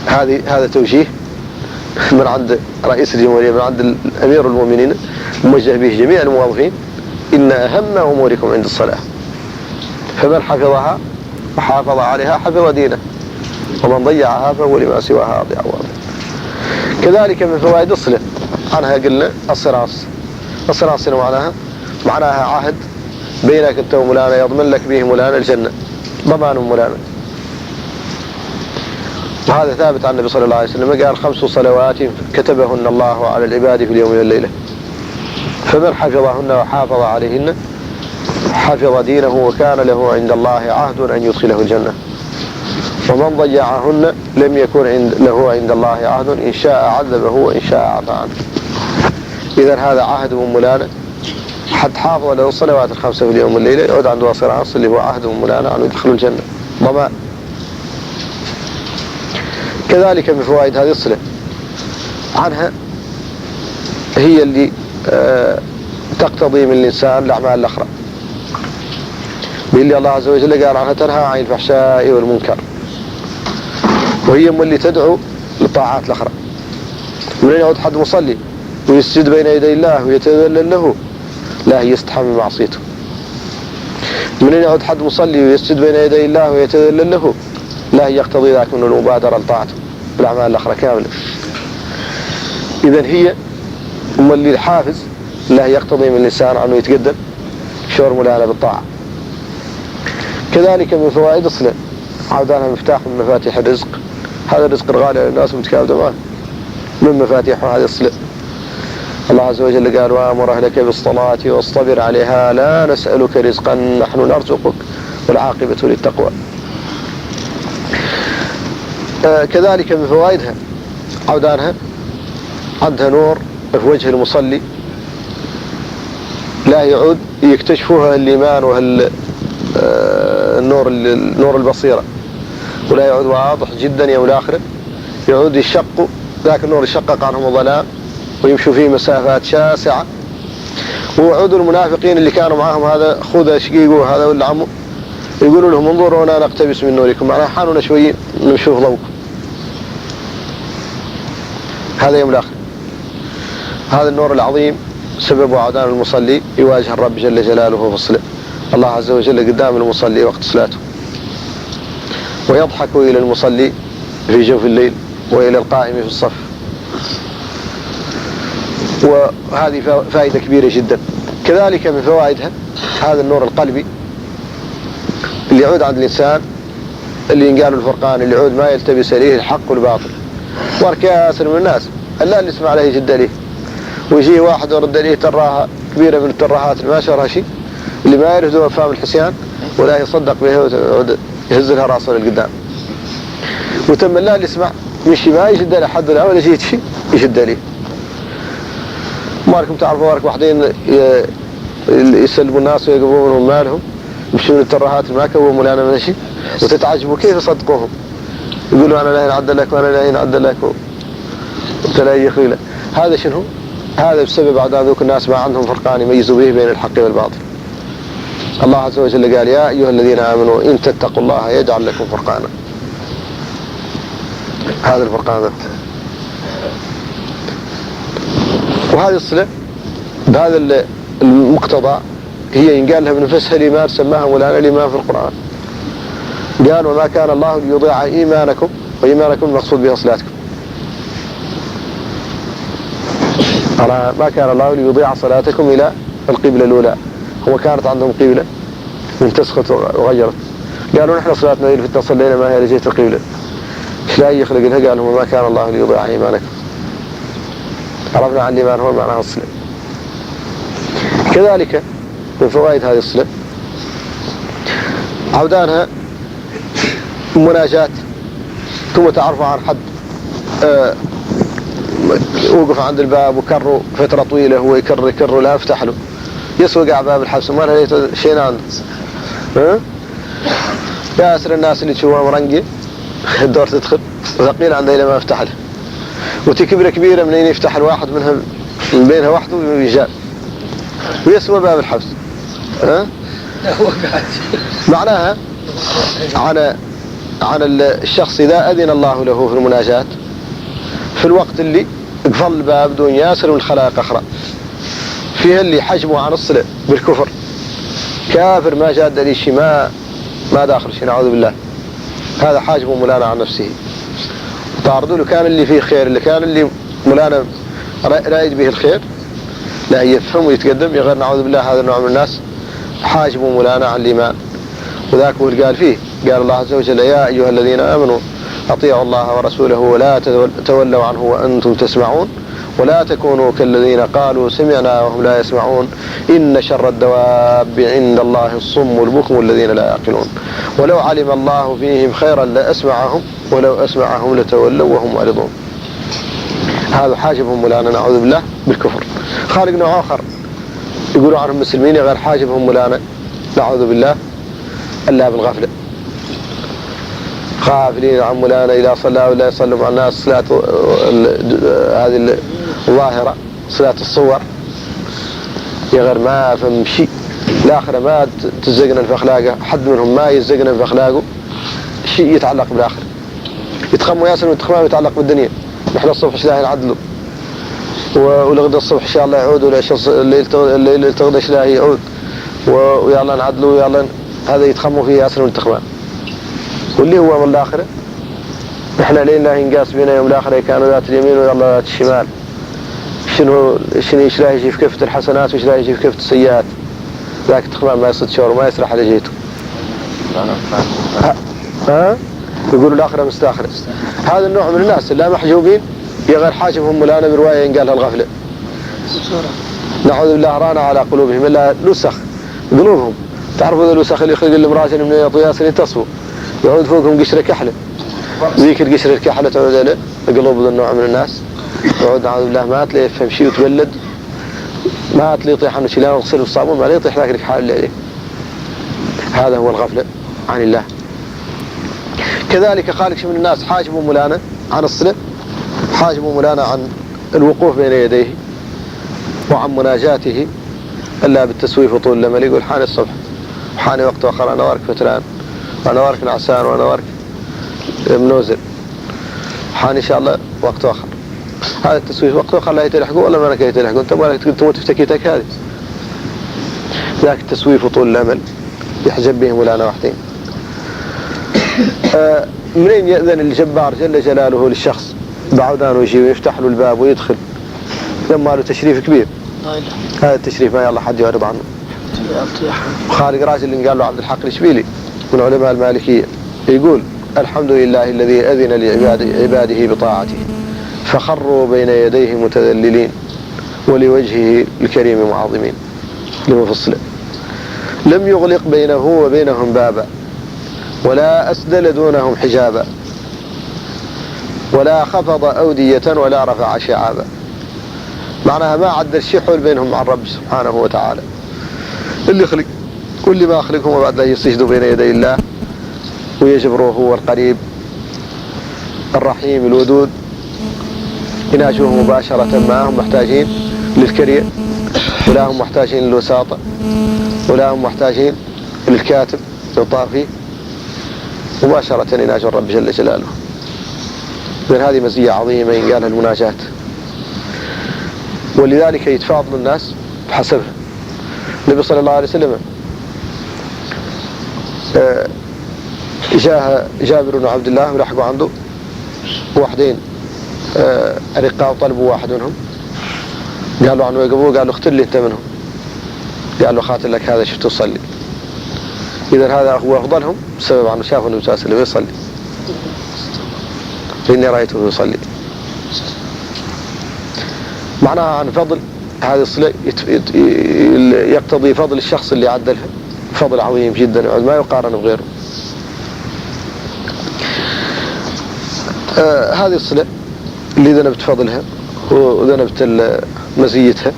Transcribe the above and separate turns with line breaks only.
هذا توجيه من عند رئيس الجمهورية، من عند أمير المؤمنين، موجه به جميع الموظفين: إن أهم أموركم عند الصلاة، فمن حفظها وحافظ عليها حفظ دينه، ومن ضيعها فهو لما سواها أضيع واضح. كذلك من فوائد الصلة عنها قلنا الصراص معناها عهد بينك أنت ومولانا، يضمن لك به مولانا الجنة، ضمان مولانا. وهذا ثابت عن النبي صلى الله عليه وسلم قال: 5 صلوات كتبهن الله على العباد في اليوم والليلة، فمن حفظهن وحافظ عليهن حفظ دينه وكان له عند الله عهد أن يدخله الجنة، ومن ضيعهن لم يكن له عند الله عهد، إن شاء عذبه وإن شاء عفى عنه. إذا هذا عهد من مولانا، حد حافظ له الصلوات ال5 في اليوم والليلة يعود عنده صراص اللي هو عهد من مولانا أن يدخل الجنة، ضمان. كذلك من فوائد هذه الصلة عنها هي اللي تقتضي من الإنسان الأعمال الأخرى، باللي الله عز وجل قال عنها: تنهى عن الفحشاء والمنكر، وهي اللي تدعو للطاعات الأخرى. من يعود حد مصلي ويسجد بين يدي الله ويتذلل له، لا يستحى من معصيته. من يعود حد مصلي ويسجد بين يدي الله ويتذلل له، لا يقتضي ذاك من المبادرة لطاعته بالأعمال الأخرى كاملة. إذن هي اللي الحافز لا يقتضي من الإنسان أنه يتقدم شعور مولانا بالطاعة. كذلك من فوائد الصلاة عودانها مفتاح من مفاتيح الرزق، هذا الرزق الغالي على الناس متكابدة معه، من مفاتيحه هذه الصلاة. الله عز وجل قال: وأمر أهلك بالصلاة واصطبر عليها لا نسألك رزقا نحن نرزقك والعاقبة للتقوى. كذلك من فوائدها عودانها عندها نور في وجه المصلي، لا يعود يكتشفها الإيمان نور البصيرة، ولا يعود واضح جدا يوم الآخرة، يعود يشق ذاك النور يشقق عنهم الظلام ويمشوا فيه مسافات شاسعة. ووعود المنافقين اللي كانوا معهم هذا خوذة شقيقه هذا ولا عمه، يقولوا لهم: انظرونا نقتبس من نوركم، معناها حانونا شويين نشوف ضوءكم. هذا يوم الآخر. هذا النور العظيم سبب عودان المصلي يواجه الرب جل جلاله في الصلاة، الله عز وجل قدام المصلي وقت صلاته، ويضحك إلى المصلي في جوف الليل وإلى القائم في الصف. وهذه فائدة كبيرة جدا. كذلك من فوائدها هذا النور القلبي اللي يعود عند الإنسان، اللي ينقال الفرقان، اللي يعود ما يلتبس عليه الحق والباطل. واركاسر من الناس لا اللي يسمع له يجد عليه، ويجي واحد ورد عليه تراها كبيرة من التراهات ما شرها شيء، اللي ما يرهدوا أفهام الحسيان ولا يصدق بها ويعود يهز لها راسه للقدام. وتم لا اللي يسمع مشي ما يجد على حد ولا ولا شيء يشد عليه. مالكم تعرفوا وارك واحدين يسلبوا الناس ويقبوا منهم مالهم، يمشوا من التراهات ما كووا مولانا ماشي، وتتعجبوا كيف يصدقوهم، يقولوا: أنا لا ينعد لك وأنا لا ينعد لك ولا يخيله. هذا شنو؟ هذا بسبب عدد ذوك الناس ما عندهم فرقان يميزوا به بين الحق والباطل. الله عز وجل قال: يا أيها الذين آمنوا إن تتقوا الله يجعل لكم فرقانا. هذا الفرقان ذا. وهذه الصلة بهذا المقتضى هي ينقال لها بنفسها الإيمان، سماها مولانا الإيمان في القرآن. قال: وما كان الله ليضيع إيمانكم، وإيمانكم المقصود بها صلاتكم. ما كان الله ليضيع صلاتكم إلى القبلة الأولى، هو كانت عندهم قبلة وانتسخت وغيرت. قالوا: نحن صلاتنا اللي صلينا ما هي لجهة القبلة، ايش لا يخلق لها؟ قال: وما كان الله ليضيع إيمانكم. عرفنا عن الإيمان هو معناها الصلاة. كذلك من فوائد هذه الصلاة عودانها مناجات. ثم تعرفوا عن حد وقف عند الباب وكروا فترة طويلة، هو يكر لا افتح له، يسوق على باب الحبس ما لقيت شيء عنده. ياسر الناس اللي تشوفها مرنقة الدور تدخل وثقيل عنده إلى ما افتح له، وتكبيرة كبيرة منين يفتح الواحد منها من بينها وحده ويجاب ويسوى باب الحبس. معناها على عن الشخص إذا أذن الله له في المناجاة في الوقت اللي قفل الباب دون ياسر من الخلائق أخرى، فيها اللي حجمه عن الصلة بالكفر، كافر ما جاد لي شيء، ما داخل شيء، نعوذ بالله، هذا حاجبه مولانا عن نفسه. طاردوا له كان اللي فيه خير، اللي كان اللي مولانا رايد به الخير لا يفهم ويتقدم يغير، نعوذ بالله، هذا النوع من الناس حاجبه مولانا عن الإيمان. وذاك هو اللي قال فيه، قال الله عز وجل: يا أيها الذين آمنوا أطيعوا الله ورسوله ولا تولوا عنه وأنتم تسمعون ولا تكونوا كالذين قالوا سمعنا وهم لا يسمعون إن شر الدواب عند الله الصم البكم الذين لا يعقلون ولو علم الله فيهم خيرا لأسمعهم ولو أسمعهم لتولوا وهم معرضون. هذا حاجبهم مولانا نعوذ بالله بالكفر. خالق نوع آخر يقولوا عنهم مسلمين غير حاجبهم مولانا نعوذ بالله ألا بالغفلة، غافلين عن مولانا إذا صلى ولا يصلوا مع الناس صلاة هذه الظاهرة، صلاة الصور، يغير ما فهم شيء، الآخرة ما تزقنا في أخلاقه، حد منهم ما يزقنا في أخلاقه شيء يتعلق بالآخرة، يتخموا ياسر ويتخموا يتعلق بالدنيا. نحن الصبح شلاهي نعدلوا ولغدا الصبح إن شاء الله يعود، الليل تغدا شلاهي يعود ويلا نعدلوا ويلا، هذا يتخموا فيه ياسر ويتخموا. واللي هو من الآخرة نحن لينا ينقاس بينا يوم الآخرة كانوا ذات اليمين ويلا ذات الشمال، شنو إيش لا يجي في كفة الحسنات وإيش لا يجي في كفة السيئات، ذاك تخمام ما يصد شور وما يسرح على جيته. ها يقولوا الآخرة مستاخرة. هذا النوع من الناس لا محجوبين يغير حاجبهم مولانا برواية ينقالها الغفلة، نعوذ بالله رانا على قلوبهم إلا لسخ قلوبهم. تعرفوا ذا الوسخ اللي يخرج المراجل من يطياس تصفو يعود فوقهم قشرة كحلة، ذيك القشرة الكحلة تعود على قلوب ذا النوع من الناس، يعود نعوذ بالله ما تلاقي يفهم شيء وتبلد، ما تلاقي يطيح عنه شيء لا يغسل الصابون ما لا يطيح ذاك الحال اللي عليه. هذا هو الغفلة عن الله. كذلك خالق من الناس حاجبوا مولانا عن الصلة، حاجبوا مولانا عن الوقوف بين يديه وعن مناجاته إلا بالتسويف وطول الأمل. يقول حان الصبح وحان وقت آخر أنا وارك فتران وأنا وارك نعسان وأنا وارك منوزل، حان إن شاء الله وقت آخر. هذا التسويف وقت آخر لا يتلحقوا ولا ما لك يتلحقوا، أنت ما لك تموت في تكيتك هذه. ذاك التسويف وطول الأمل يحجب به مولانا وحدين. منين يأذن الجبار جل جلاله للشخص بعودان ويجي ويفتح له الباب ويدخل لما له تشريف كبير؟ هذا التشريف ما يلا حد يعرض عنه. خالق راجل اللي قال له عبد الحق الإشبيلي من علماء المالكية يقول: الحمد لله الذي أذن لعباده بطاعته فخروا بين يديه متذللين ولوجهه الكريم معظمين. لمفصله لم يغلق بينه وبينهم بابا ولا أسدل دونهم حجابا ولا خفض أودية ولا رفع شعابا. معناها ما عدل شيء حول بينهم مع الرب سبحانه وتعالى، اللي خلق واللي ما خلقهم وبعد لا يسجدوا بين يدي الله ويجبروه هو القريب الرحيم الودود، يناجوه مباشرة ما هم محتاجين للكرية ولا هم محتاجين للوساطة ولا هم محتاجين للكاتب للطافي، مباشرة يناجوا الرب جل جلاله. من هذه مزية عظيمة ينقالها المناجاة، ولذلك يتفاضل الناس بحسبها. النبي صلى الله عليه وسلم جاء جابر بن عبد الله ولحقوا عنده واحدين أرقاء وطلبوا واحد منهم، قالوا عنه يقبوه، قالوا اختر لي انت منهم، قال له خاطر لك هذا شفته يصلي. إذا هذا هو أفضلهم بسبب عنه شافوا النبي صلى الله عليه وسلم يصلي، لأني رأيته يصلي. معناها عن فضل هذه الصلة يقتضي فضل الشخص اللي عدلها فضل عظيم جدا ما يقارن بغيره. هذه الصلة اللي ذنبت فضلها وذنبت مزيتها